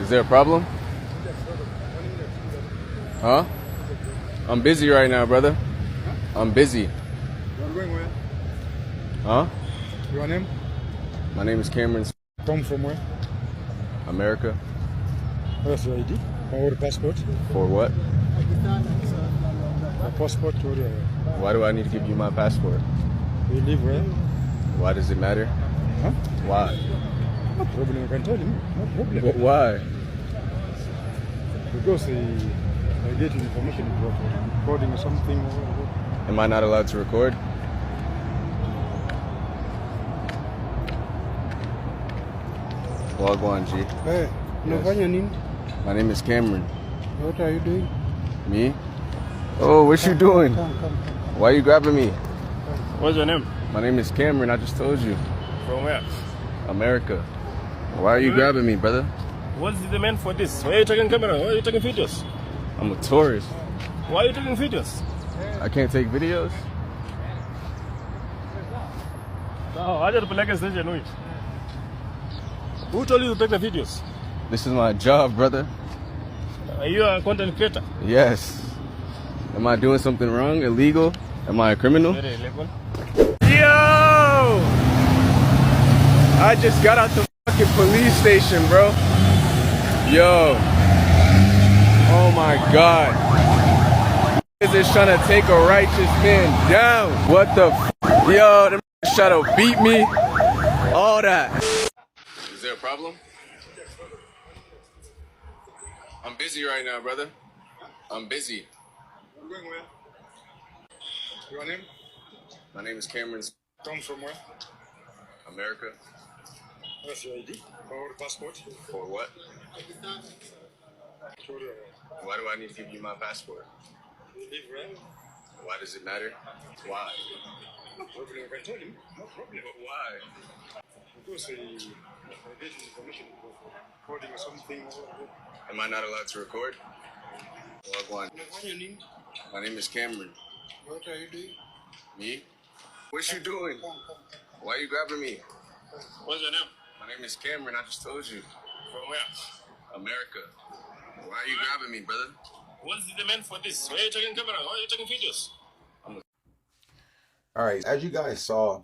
Is there a problem? Huh? I'm busy right now, brother. I'm busy. You're going where? Huh? Your name? My name is Cameron. Come from where? America. Where's your ID? Or passport? For what? Your passport or Why do I need to give you my passport? you live where? Why does it matter? Huh? Why? No problem, you can tell him. No problem. Why? Because I get information about recording or something. Am I not allowed to record? Well, go on, G. Hey, Yes. My name is Cameron. what are you doing? Me? Oh, what you doing? Come. Why are you grabbing me? What's your name? My name is Cameron. I just told you. From where? America. Why are you grabbing me, brother? What's the demand for this? Why are you taking camera? Why are you taking videos? I'm a tourist. Why are you taking videos? I can't take videos. No, I just like a station. Who told you to take the videos? This is my job, brother. Are you a content creator? Yes. Am I doing something wrong? Illegal? Am I a criminal? Very illegal. Yo! I just got out the fucking police station, bro. Yo. Oh my God. Is this trying to take a righteous man down? What the f? Yo, them try to beat me. All that. Is there a problem? I'm busy right now, brother. I'm busy. You're going where? Your name? My name is Cameron. Come from where? America. Where's your ID? Or passport? For what? Or Why do I need to give you my passport? you live where? Why does it matter? Why? No problem, you can tell him. No problem. Why? Because I get information about recording or something. Am I not allowed to record? Well, go on. What's your name? My name is Cameron. What are you doing? Me? What you doing? Why are you grabbing me? What's your name? My name is Cameron. I just told you. From where? America. Why are you grabbing me, brother? What's the demand for this? Why are you taking camera? Why are you taking videos? All right, as you guys saw,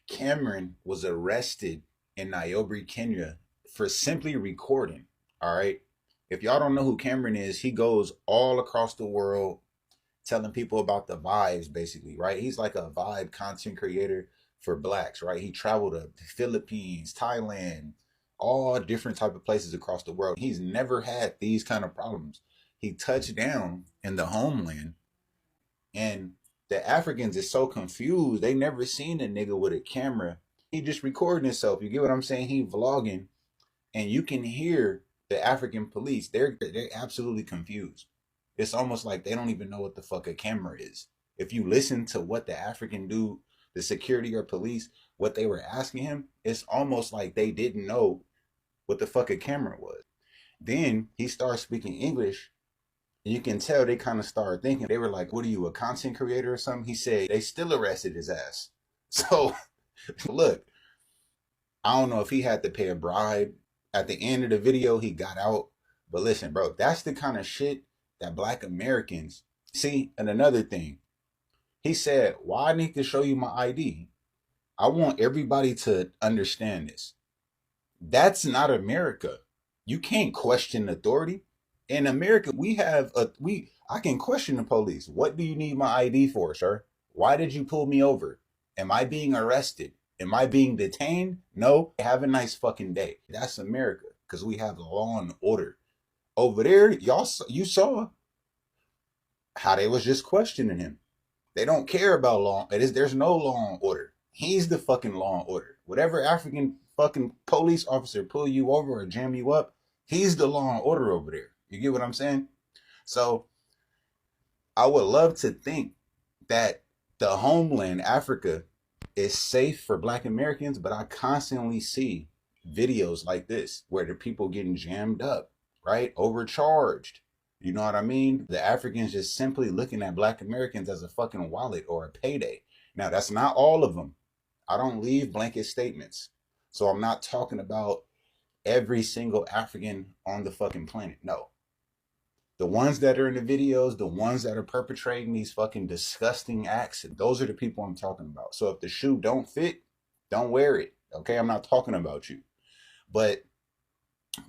Cameron was arrested in Nairobi, Kenya for simply recording. All right. If y'all don't know who Cameron is, he goes all across the world telling people about the vibes, basically, right? He's like a vibe content creator for blacks, right? He traveled to the Philippines, Thailand, all different type of places across the world. He's never had these kind of problems. He touched down in the homeland, and the Africans is so confused. They never seen a nigga with a camera. He just recording himself. You get what I'm saying? He vlogging, and you can hear the African police. They're absolutely confused. It's almost like they don't even know what the fuck a camera is. If you listen to what the African dude, the security or police, what they were asking him, it's almost like they didn't know what the fuck a camera was. Then he starts speaking English. You can tell they kind of started thinking. They were like, what are you, a content creator or something? He said they still arrested his ass. So look, I don't know if he had to pay a bribe. At the end of the video, he got out. But listen, bro, that's the kind of shit that black Americans see. And another thing, he said, why I need to show you my ID? I want everybody to understand this. That's not America. You can't question authority. In America, I can question the police. What do you need my ID for, sir? Why did you pull me over? Am I being arrested? Am I being detained? No. Have a nice fucking day. That's America, because we have law and order. Over there, you saw how they was just questioning him. They don't care about law. There's no law and order. He's the fucking law and order. Whatever African fucking police officer pull you over or jam you up, he's the law and order over there. You get what I'm saying? So I would love to think that the homeland, Africa, is safe for black Americans, but I constantly see videos like this where the people getting jammed up, right? Overcharged. You know what I mean? The Africans just simply looking at black Americans as a fucking wallet or a payday. Now, that's not all of them. I don't leave blanket statements. So I'm not talking about every single African on the fucking planet. No. The ones that are in the videos, the ones that are perpetrating these fucking disgusting acts, those are the people I'm talking about. So if the shoe don't fit, don't wear it. Okay, I'm not talking about you. But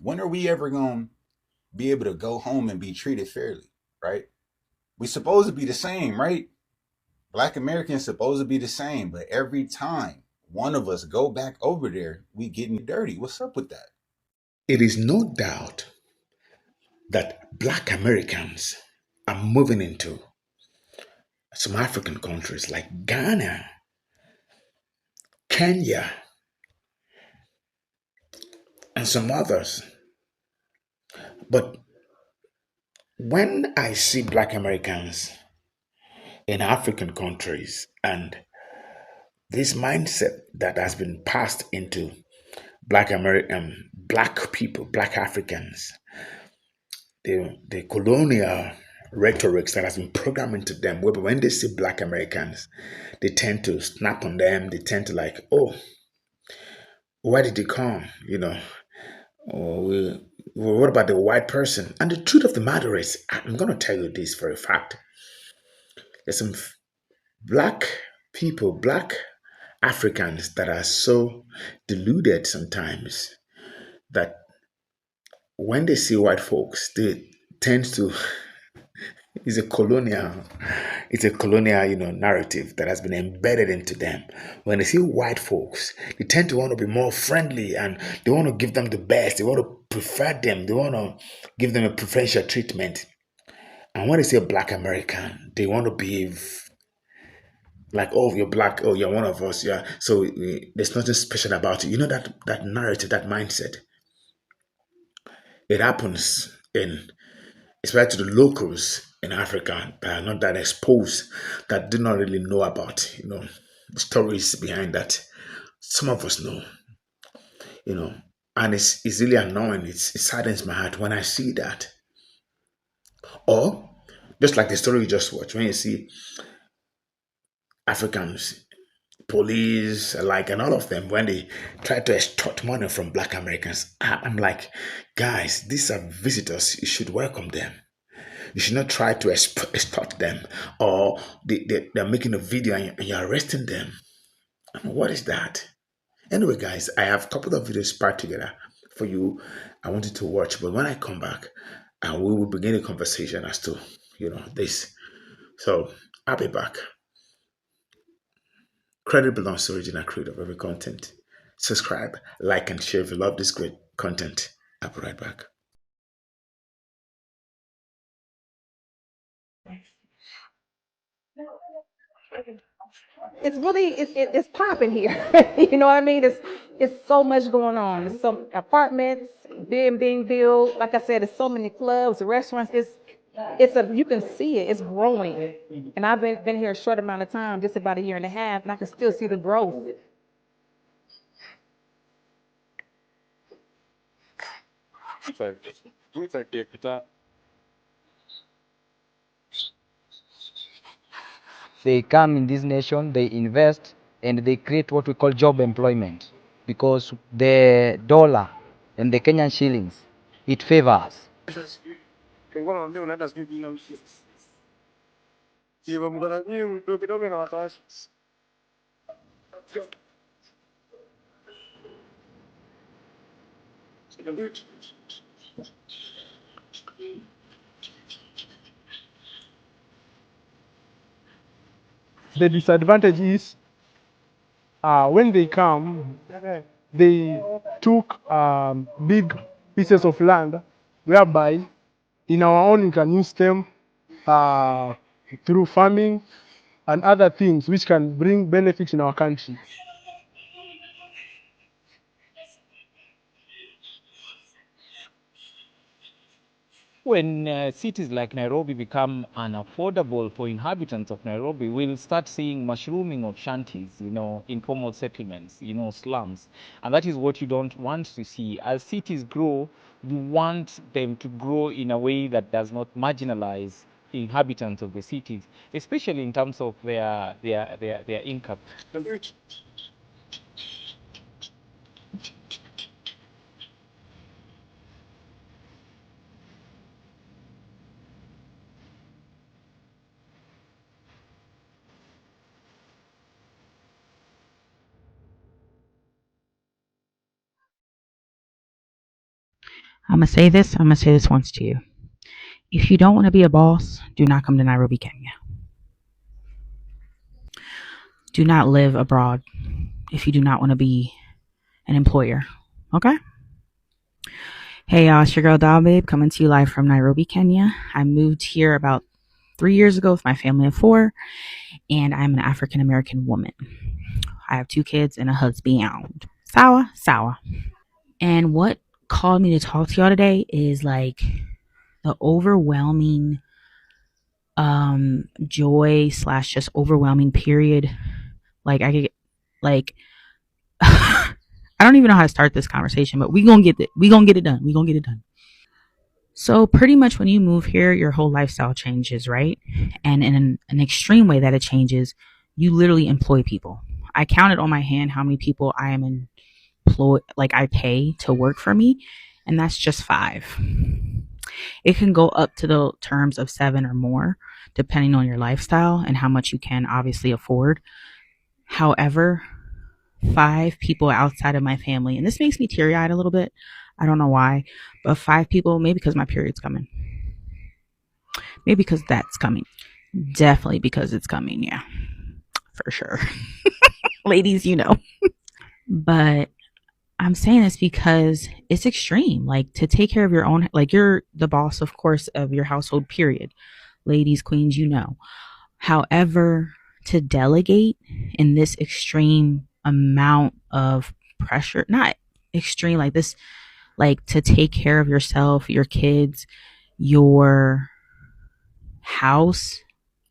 when are we ever going to be able to go home and be treated fairly, right? We supposed to be the same, right? Black Americans supposed to be the same, but every time one of us go back over there, we getting dirty. What's up with that? It is no doubt that Black Americans are moving into some African countries like Ghana, Kenya, and some others. But when I see Black Americans in African countries and this mindset that has been passed into Black people, Black Africans, the colonial rhetorics that has been programmed into them, where when they see Black Americans, they tend to snap on them. They tend to like, oh, where did they come? Or what about the white person? And the truth of the matter is, I'm going to tell you this for a fact. There's some Black people, Black Africans that are so deluded sometimes that when they see white folks, they tend to it's a colonial narrative that has been embedded into them. When they see white folks, they tend to want to be more friendly and they want to give them the best. They want to prefer them. They want to give them a preferential treatment. And when they see a Black American, they want to behave like, oh, you're Black, oh, you're one of us, yeah. So there's nothing special about it. You know that narrative, that mindset. It happens in especially to the locals in Africa that are not that exposed, that do not really know about, the stories behind that. Some of us know, you know, and it's really annoying. It saddens my heart when I see that. Or just like the story you just watched, when you see Africans, police, like, and all of them, when they try to extort money from Black Americans, I'm like, guys, these are visitors. You should welcome them. You should not try to extort them, or they're making a video and you're arresting them. What is that? Anyway, guys, I have a couple of videos packed together for you. I want you to watch, but when I come back, we will begin a conversation as to, this. So I'll be back. Credit belongs to original creator of every content. Subscribe, like, and share if you love this great content. I'll be right back. It's really it's popping here. You know what I mean? It's so much going on. There's some apartments being built. Like I said, there's so many clubs, restaurants. It's a you can see it. It's growing. And I've been here a short amount of time, just about a year and a half, and I can still see the growth. They come in this nation, they invest, and they create what we call job employment, because the dollar and the Kenyan shillings, it favors. The disadvantage is when they come, they took big pieces of land, whereby in our own we can use them through farming and other things which can bring benefits in our country. When cities like Nairobi become unaffordable for inhabitants of Nairobi, we'll start seeing mushrooming of shanties, informal settlements, slums. And that is what you don't want to see. As cities grow, you want them to grow in a way that does not marginalize the inhabitants of the cities, especially in terms of their income. I'm going to say this. I'm going to say this once to you. If you don't want to be a boss, do not come to Nairobi, Kenya. Do not live abroad if you do not want to be an employer. Okay? Hey, y'all, it's your girl Doll Babe coming to you live from Nairobi, Kenya. I moved here about 3 years ago with my family of 4, and I'm an African American woman. I have 2 kids and a husband. Sawa. And what called me to talk to y'all today is like the overwhelming joy / just overwhelming period. Like I get like I don't even know how to start this conversation, but we gonna get it done. So pretty much when you move here, your whole lifestyle changes, right? And in an extreme way that it changes, you literally employ people. I counted on my hand how many people I am employed, like I pay to work for me, and that's just 5. It can go up to the terms of 7 or more, depending on your lifestyle and how much you can obviously afford. However, 5 people outside of my family, and this makes me teary-eyed a little bit. I don't know why, but 5 people, maybe because my period's coming. Maybe because that's coming. Definitely because it's coming, yeah. For sure. Ladies, you know. But I'm saying this because it's extreme. Like to take care of your own, like you're the boss, of course, of your household, period. Ladies, queens, you know. However, to delegate in this extreme amount of pressure, not extreme like this, like to take care of yourself, your kids, your house,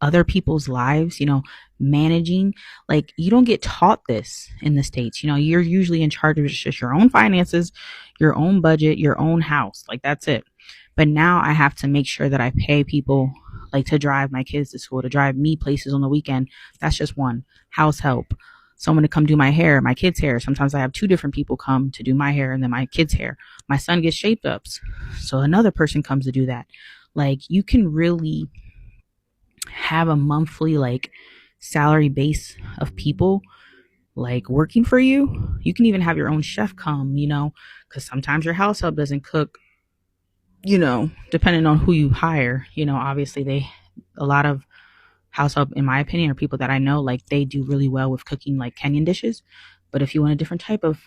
other people's lives, you know, managing, like you don't get taught this in the States. You know, you're usually in charge of just your own finances, your own budget, your own house. Like that's it. But now I have to make sure that I pay people like to drive my kids to school, to drive me places on the weekend. That's just one. House help. Someone to come do my hair, my kids' hair. Sometimes I have 2 different people come to do my hair and then my kids' hair. My son gets shaped ups. So another person comes to do that. Like you can really have a monthly like salary base of people like working for you. You can even have your own chef come, you know, because sometimes your house help doesn't cook, you know, depending on who you hire. You know, obviously a lot of house help, in my opinion, are people that I know, like they do really well with cooking like Kenyan dishes. But if you want a different type of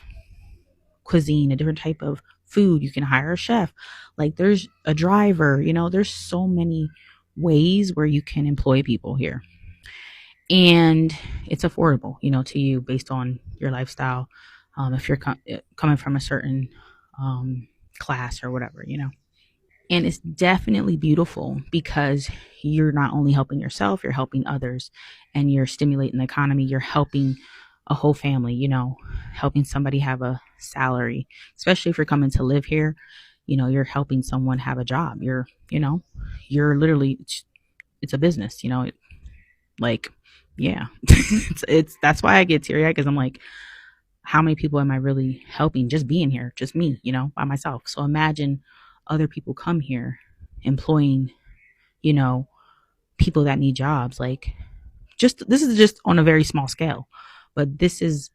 cuisine, a different type of food, you can hire a chef. Like there's a driver, you know, there's so many ways where you can employ people here. And it's affordable, you know, to you based on your lifestyle. If you're coming from a certain class or whatever, you know. And it's definitely beautiful because you're not only helping yourself, you're helping others and you're stimulating the economy. You're helping a whole family, you know, helping somebody have a salary, especially if you're coming to live here. You know, you're helping someone have a job. You're literally, it's a business, you know, like, yeah, it's that's why I get teary-eyed, because I'm like, how many people am I really helping just being here? Just me, you know, by myself. So imagine other people come here employing, you know, people that need jobs. Like this is just on a very small scale, but this is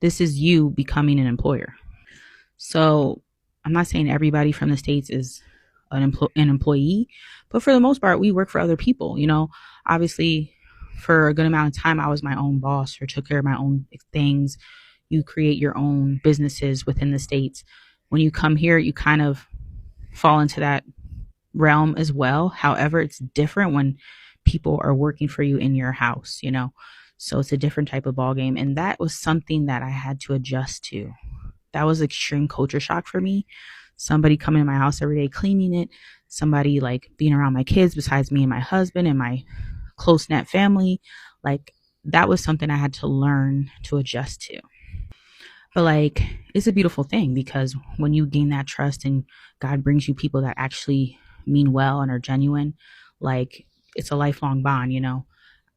you becoming an employer. So I'm not saying everybody from the States is an employee, but for the most part, we work for other people. You know, obviously for a good amount of time, I was my own boss or took care of my own things. You create your own businesses within the States. When you come here, you kind of fall into that realm as well. However, it's different when people are working for you in your house, you know. So it's a different type of ball game. And that was something that I had to adjust to. That was extreme culture shock for me. Somebody coming in my house every day, cleaning it, somebody like being around my kids besides me and my husband and my close knit family. Like that was something I had to learn to adjust to. But like, it's a beautiful thing because when you gain that trust and God brings you people that actually mean well and are genuine, like it's a lifelong bond, you know.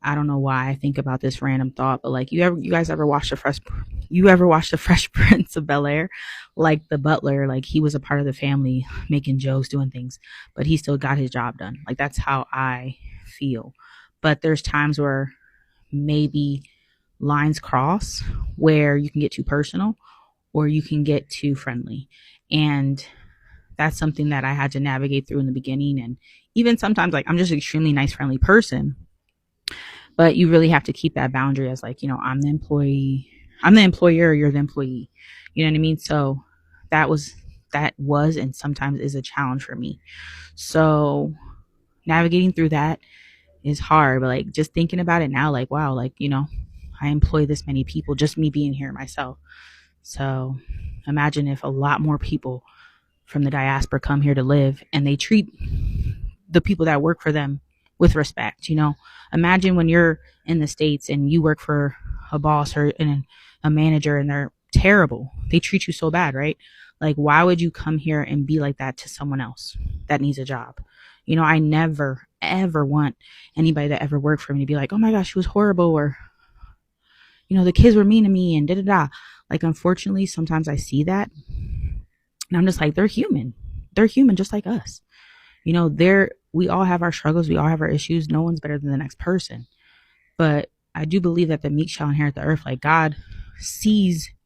I don't know why I think about this random thought, but like you guys ever watch the Fresh Prince of Bel-Air? Like the butler, like he was a part of the family, making jokes, doing things, but he still got his job done. Like that's how I feel. But there's times where maybe lines cross where you can get too personal or you can get too friendly. And that's something that I had to navigate through in the beginning. And even sometimes, like, I'm just an extremely nice, friendly person, but you really have to keep that boundary as, like, I'm the employee, I'm the employer, you're the employee. You know what I mean? So that was and sometimes is a challenge for me. So navigating through that is hard, but like just thinking about it now, like, wow, like, I employ this many people, just me being here myself. So imagine if a lot more people from the diaspora come here to live and they treat the people that work for them with respect. Imagine when you're in the States and you work for a boss or a manager and they're terrible. They treat you so bad, right? Like, why would you come here and be like that to someone else that needs a job? I never, ever want anybody that ever worked for me to be like, oh my gosh, she was horrible, or, the kids were mean to me and da-da-da. Like, unfortunately, sometimes I see that and I'm just like, they're human. They're human just like us. We all have our struggles. We all have our issues. No one's better than the next person. But I do believe that the meek shall inherit the earth. Like, God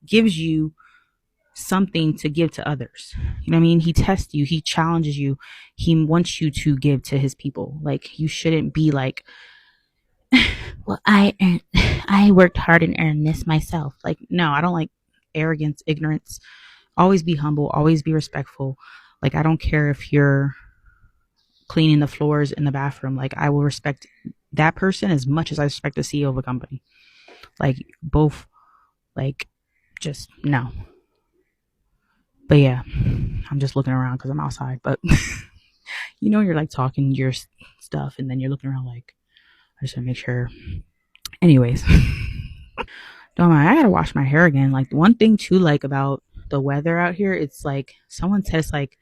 gives you something to give to others. You know what I mean? He tests you. He challenges you. He wants you to give to his people. Like, you shouldn't be like, well, I worked hard and earned this myself. Like, no, I don't like arrogance, ignorance. Always be humble. Always be respectful. Like, I don't care if you're cleaning the floors in the bathroom. Like, I will respect that person as much as I respect the CEO of a company. Like, both, like, just no. But yeah, I'm just looking around because I'm outside. But you're like talking your stuff and then you're looking around like, I just want to make sure. Anyways, don't mind. I gotta wash my hair again. Like, one thing too, like, about the weather out here, it's like someone said it's like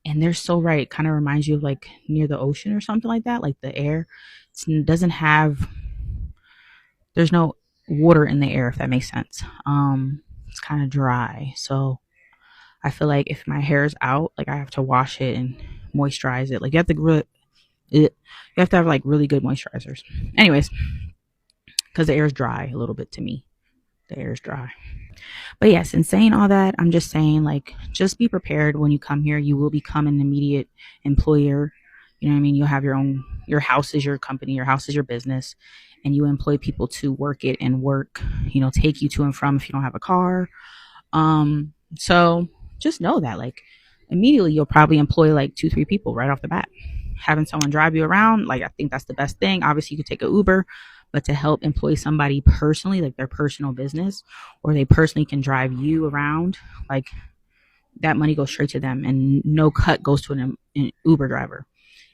and they're so right. It kind of reminds you of like near the ocean or something like that. Like, the air doesn't have. There's no water in the air, if that makes sense. It's kind of dry, so I feel like if my hair is out, like, I have to wash it and moisturize it. Like, you have to have like really good moisturizers. Anyways, because the air is dry a little bit to me. The air is dry. But yes, in saying all that, I'm just saying, like, just be prepared when you come here. You will become an immediate employer. You know what I mean? You'll have your house is your company, your house is your business, and you employ people to work it and work, take you to and from if you don't have a car. So just know that, like, immediately you'll probably employ like 2-3 people right off the bat. Having someone drive you around, like, I think that's the best thing. Obviously, you could take an Uber, but to help employ somebody personally, like their personal business, or they personally can drive you around, like, that money goes straight to them and no cut goes to an Uber driver.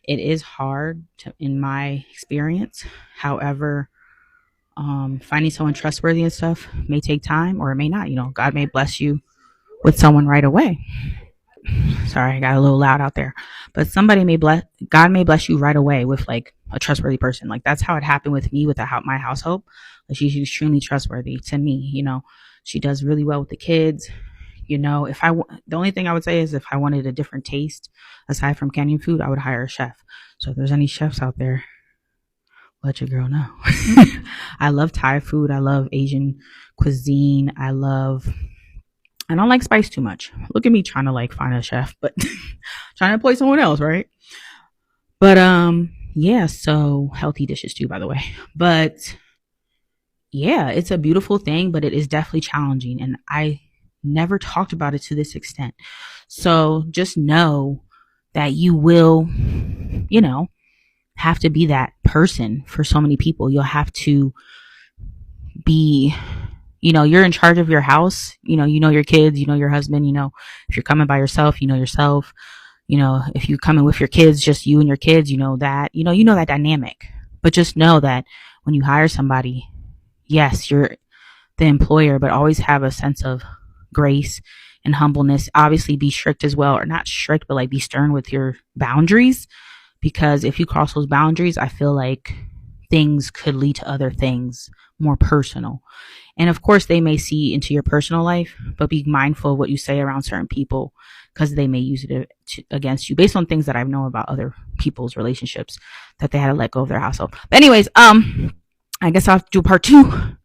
It is hard in my experience. However, finding someone trustworthy and stuff may take time, or it may not. God may bless you with someone right away. Sorry, I got a little loud out there. But God may bless you right away with like a trustworthy person. Like, that's how it happened with me with my household. Like, she's extremely trustworthy to me. She does really well with the kids. The only thing I would say is if I wanted a different taste aside from Kenyan food, I would hire a chef. So if there's any chefs out there, let your girl know. I love Thai food. I love Asian cuisine. I don't like spice too much. Look at me trying to like find a chef, but trying to employ someone else, right? But yeah, so healthy dishes too, by the way. But yeah, it's a beautiful thing, but it is definitely challenging, and I never talked about it to this extent. So just know that you will, have to be that person for so many people. You'll have to be, you're in charge of your house, your kids, your husband, if you're coming by yourself, yourself, if you're coming with your kids, just you and your kids, that, that dynamic. But just know that when you hire somebody, yes, you're the employer, but always have a sense of grace and humbleness. Obviously be strict as well, or not strict, but like be stern with your boundaries, because if you cross those boundaries, I feel like things could lead to other things more personal. And of course they may see into your personal life, but be mindful of what you say around certain people, because they may use it against you based on things that I know about other people's relationships that they had to let go of their household. But anyways, I guess I'll do part 2.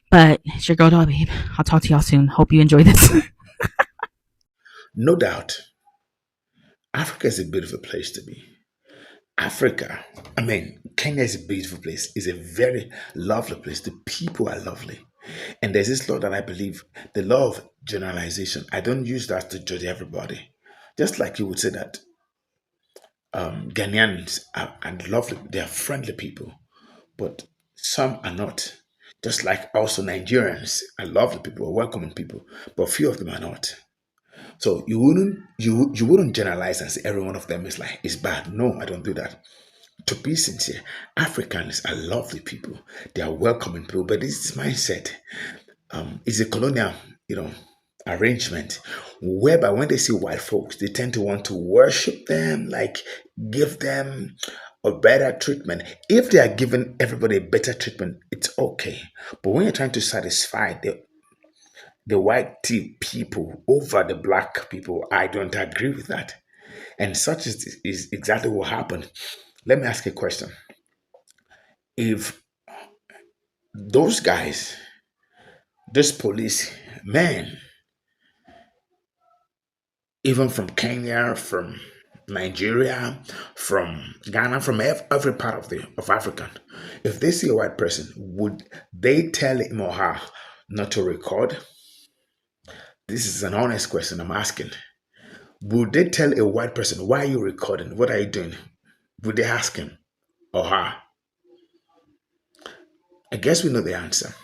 But it's your girl, dog, babe. I'll talk to y'all soon. Hope you enjoy this. No doubt, Africa is a beautiful place to be. Africa, Kenya is a beautiful place. It's a very lovely place. The people are lovely. And there's this law that I believe, the law of generalization. I don't use that to judge everybody. Just like you would say that Ghanaians are lovely, they are friendly people, but some are not. Just like also Nigerians are lovely people, are welcoming people, but few of them are not. So you wouldn't generalize and say every one of them is bad. No, I don't do that. To be sincere, Africans are lovely people. They are welcoming people, but this mindset is a colonial, arrangement whereby when they see white folks, they tend to want to worship them, like give them a better treatment. If they are giving everybody a better treatment, it's okay. But when you're trying to satisfy the white people over the black people, I don't agree with that. And such is exactly what happened. Let me ask you a question. If those guys, this police man, even from Kenya, from Nigeria, from Ghana, from every part of Africa, if they see a white person, would they tell him or her not to record? This is an honest question I'm asking. Would they tell a white person, why are you recording? What are you doing? Would they ask him or her? I guess we know the answer.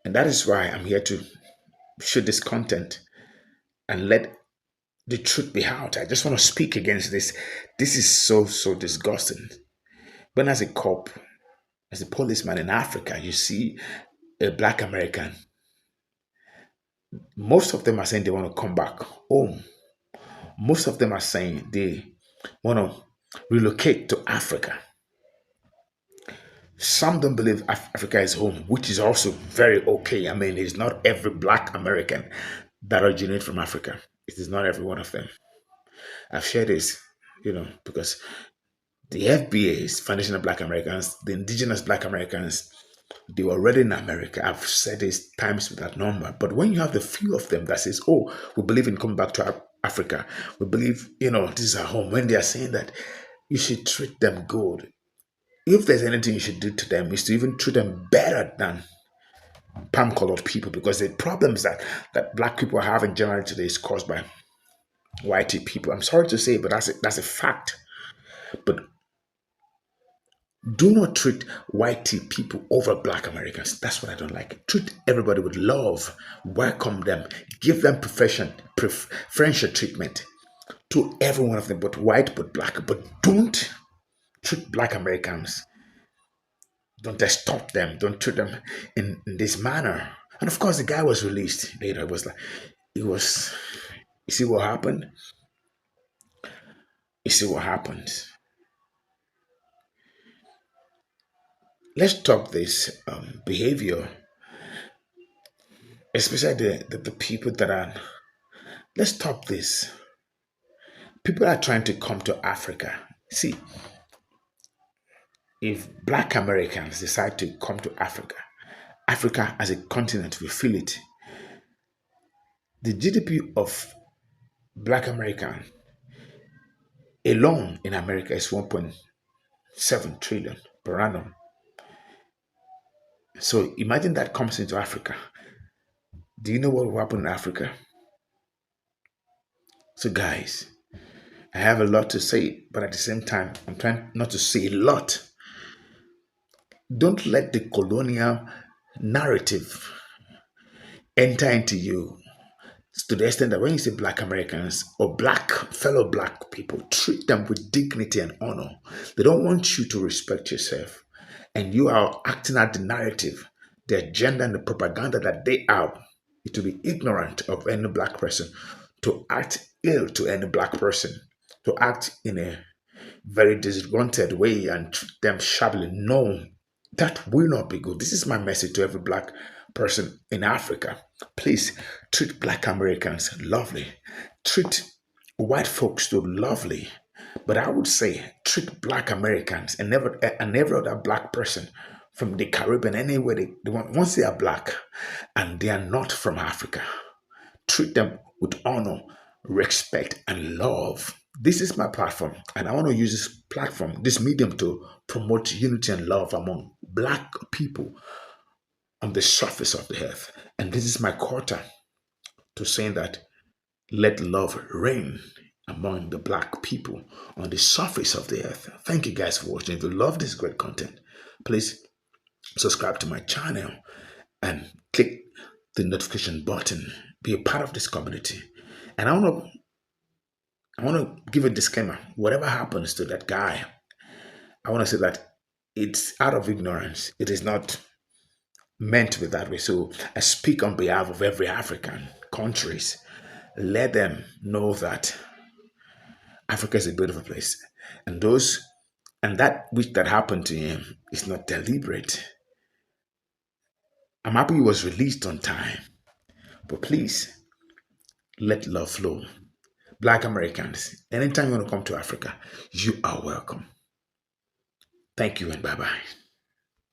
And that is why I'm here to shoot this content and let the truth be out. I just want to speak against this. This is so disgusting. When as a cop, as a policeman in Africa, you see a black American, most of them are saying they want to come back home. Most of them are saying they want to relocate to Africa. Some don't believe Africa is home, which is also very okay. It's not every black American that originates from Africa. It is not every one of them. I've shared this, because the FBA's Foundation of Black Americans, the indigenous Black Americans, they were already in America. I've said this times with that number. But when you have the few of them that says, oh, we believe in coming back to Africa, we believe, this is our home, when they are saying that you should treat them good. If there's anything you should do to them, is to even treat them better than palm-colored people, because the problems that black people are having generally today is caused by white people. I'm sorry to say, but that's a fact. But do not treat white people over black Americans. That's what I don't like. Treat everybody with love, welcome them, give them preferential treatment to every one of them, but white, but black. But don't treat black Americans. Don't extort them. Don't treat them in this manner. And of course, the guy was released later. You see what happened? You see what happened? Let's talk this behavior, especially the people that are. Let's talk this. People are trying to come to Africa. See, if black Americans decide to come to Africa, Africa as a continent, we feel it. The GDP of black American alone in America is 1.7 trillion per annum. So imagine that comes into Africa. Do you know what will happen in Africa? So guys, I have a lot to say, but at the same time, I'm trying not to say a lot. Don't let the colonial narrative enter into you to the extent that when you say black Americans or fellow black people, treat them with dignity and honor. They don't want you to respect yourself. And you are acting out the narrative, the agenda and the propaganda that they have. It will be ignorant of any black person to act ill to any black person, to act in a very disgruntled way and treat them shabbily. No, that will not be good. This is my message to every black person in Africa. Please treat black Americans lovely. Treat white folks too lovely. But I would say treat black Americans and every other black person from the Caribbean, anywhere once they are black and they are not from Africa, treat them with honor, respect, and love. This is my platform, and I want to use this platform, this medium, to promote unity and love among Black people on the surface of the earth. And this is my quarter to saying that let love reign among the Black people on the surface of the earth. Thank you guys for watching. If you love this great content, please subscribe to my channel and click the notification button. Be a part of this community. And I want to give a disclaimer. Whatever happens to that guy, I want to say that it's out of ignorance. It is not meant to be that way. So I speak on behalf of every African countries. Let them know that Africa is a beautiful place. And that which that happened to him is not deliberate. I'm happy he was released on time. But please, let love flow. Black Americans, anytime you want to come to Africa, you are welcome. Thank you and bye-bye.